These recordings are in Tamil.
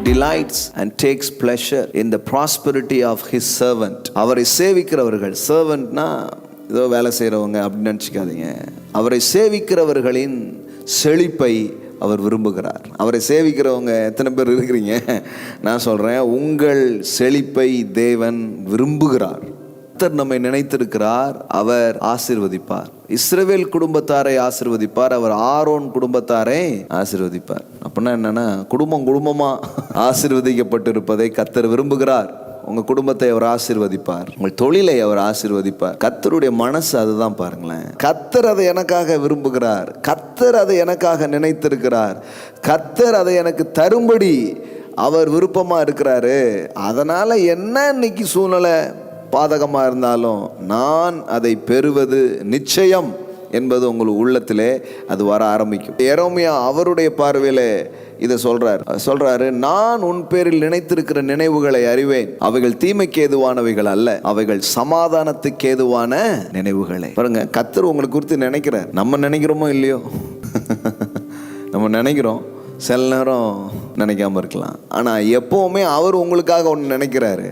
delights and takes pleasure in the prosperity of his servant. அவரை சேவிக்கிறவர்கள், servantனா ஏதோ வேலை செய்கிறவங்க அப்படின்னு நினச்சிக்காதீங்க. அவரை சேவிக்கிறவர்களின் செழிப்பை அவர் விரும்புகிறார். அவரை சேவிக்கிறவங்க எத்தனை பேர் இருக்கிறீங்க? நான் சொல்கிறேன், உங்கள் செழிப்பை தேவன் விரும்புகிறார். கர்த்தர் நம்மை நினைத்திருக்கிறார், அவர் ஆசீர்வதிப்பார். இஸ்ரவேல் குடும்பத்தாரை ஆசீர்வதிப்பார், அவர் ஆரோன் குடும்பத்தாரை ஆசீர்வதிப்பார். அப்படின்னா என்னன்னா, குடும்பமா ஆசீர்வதிக்கப்பட்டிருப்பதை கர்த்தர் விரும்புகிறார். உங்க குடும்பத்தை அவர் ஆசீர்வதிப்பார், உங்கள் தொழிலை அவர் ஆசீர்வதிப்பார். கர்த்தருடைய மனசு அதுதான் பாருங்களேன். கர்த்தர் அதை எனக்காக விரும்புகிறார், கர்த்தர் அதை எனக்காக நினைத்திருக்கிறார், கர்த்தர் அதை எனக்கு தரும்படி அவர் விருப்பமா இருக்கிறாரு. அதனால என்ன இன்னைக்கு சூழ்நிலை பாதகமாக இருந்தாலும் நான் அதை பெறுவது நிச்சயம் என்பது உங்கள் உள்ளத்திலே அது வர ஆரம்பிக்கும். எரேமியா அவருடைய பார்வையில் இதை சொல்றாரு, நான் உன் பேரில் நினைத்திருக்கிற நினைவுகளை அறிவேன், அவைகள் தீமைக்கு ஏதுவானவைகள் அல்ல, அவைகள் சமாதானத்துக்கு ஏதுவான நினைவுகளை. பாருங்க, கர்த்தர் உங்களுக்கு குறித்து நினைக்கிறார். நம்ம நினைக்கிறோமோ இல்லையோ, நம்ம நினைக்கிறோம், சில நேரம் நினைக்காம இருக்கலாம். ஆனால் எப்பவுமே அவர் உங்களுக்காக ஒன்று நினைக்கிறாரு.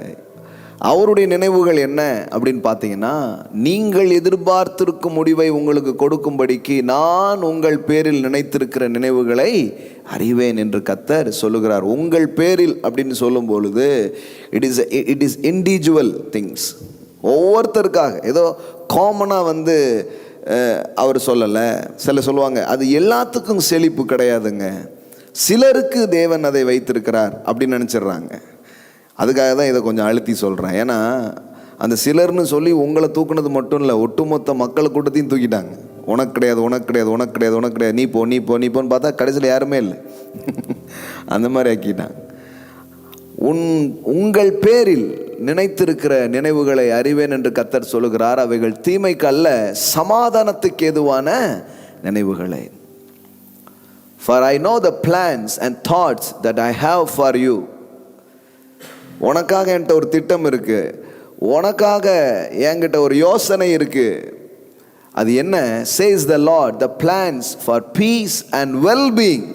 அவருடைய நினைவுகள் என்ன அப்படின்னு பார்த்தீங்கன்னா, நீங்கள் எதிர்பார்த்திருக்கும் முடிவை உங்களுக்கு கொடுக்கும்படிக்கு நான் உங்கள் பேரில் நினைத்திருக்கிற நினைவுகளை அறிவேன் என்று கர்த்தர் சொல்லுகிறார். உங்கள் பேரில் அப்படின்னு சொல்லும் பொழுது இட் இஸ் இண்டிவிஜுவல் திங்ஸ். ஒவ்வொருத்தருக்காக ஏதோ காமனாக அவர் சொல்லலை. சில சொல்லுவாங்க அது எல்லாத்துக்கும் செழிப்பு கிடையாதுங்க, சிலருக்கு தேவன் அதை வைத்திருக்கிறார் அப்படின்னு நினச்சிடுறாங்க. அதுக்காக தான் இதை கொஞ்சம் அழுத்தி சொல்கிறேன். ஏன்னா அந்த சிலர்னு சொல்லி உங்களை தூக்குனது மட்டும் இல்லை, ஒட்டுமொத்த மக்களை கூட்டத்தையும் தூக்கிட்டாங்க. உனக்கு கிடையாது, உனக்கு கிடையாது, உனக்கு கிடையாது, உனக்கு கிடையாது, நீ போன்னு பார்த்தா கடைசியில் யாருமே இல்லை. அந்த மாதிரி ஆக்கிட்டாங்க. உங்கள் பேரில் நினைத்திருக்கிற நினைவுகளை அறிவேன் என்று கர்த்தர் சொல்லுகிறார், அவைகள் தீமைக்கு அல்ல சமாதானத்துக்கு ஏதுவான நினைவுகளை. For I know the plans and thoughts that I have for you. உனக்காக என்கிட்ட ஒரு திட்டம் இருக்கு, உனக்காக என்கிட்ட ஒரு யோசனை இருக்கு. அது என்ன? says the Lord, the plans for peace and well-being.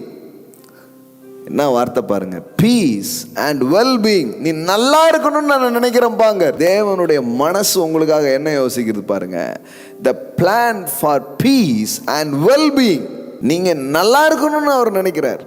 என்ன வார்த்தை பாருங்க, peace and well-being. நீ நல்லா இருக்கணும்னு நான் நினைக்கிறேன் பாங்க. தேவனுடைய மனசு உங்களுக்காக என்ன யோசிக்கிறது பாருங்க. the plan for peace and well-being. நீங்க நல்லா இருக்கணும்னு அவர் நினைக்கிறார்.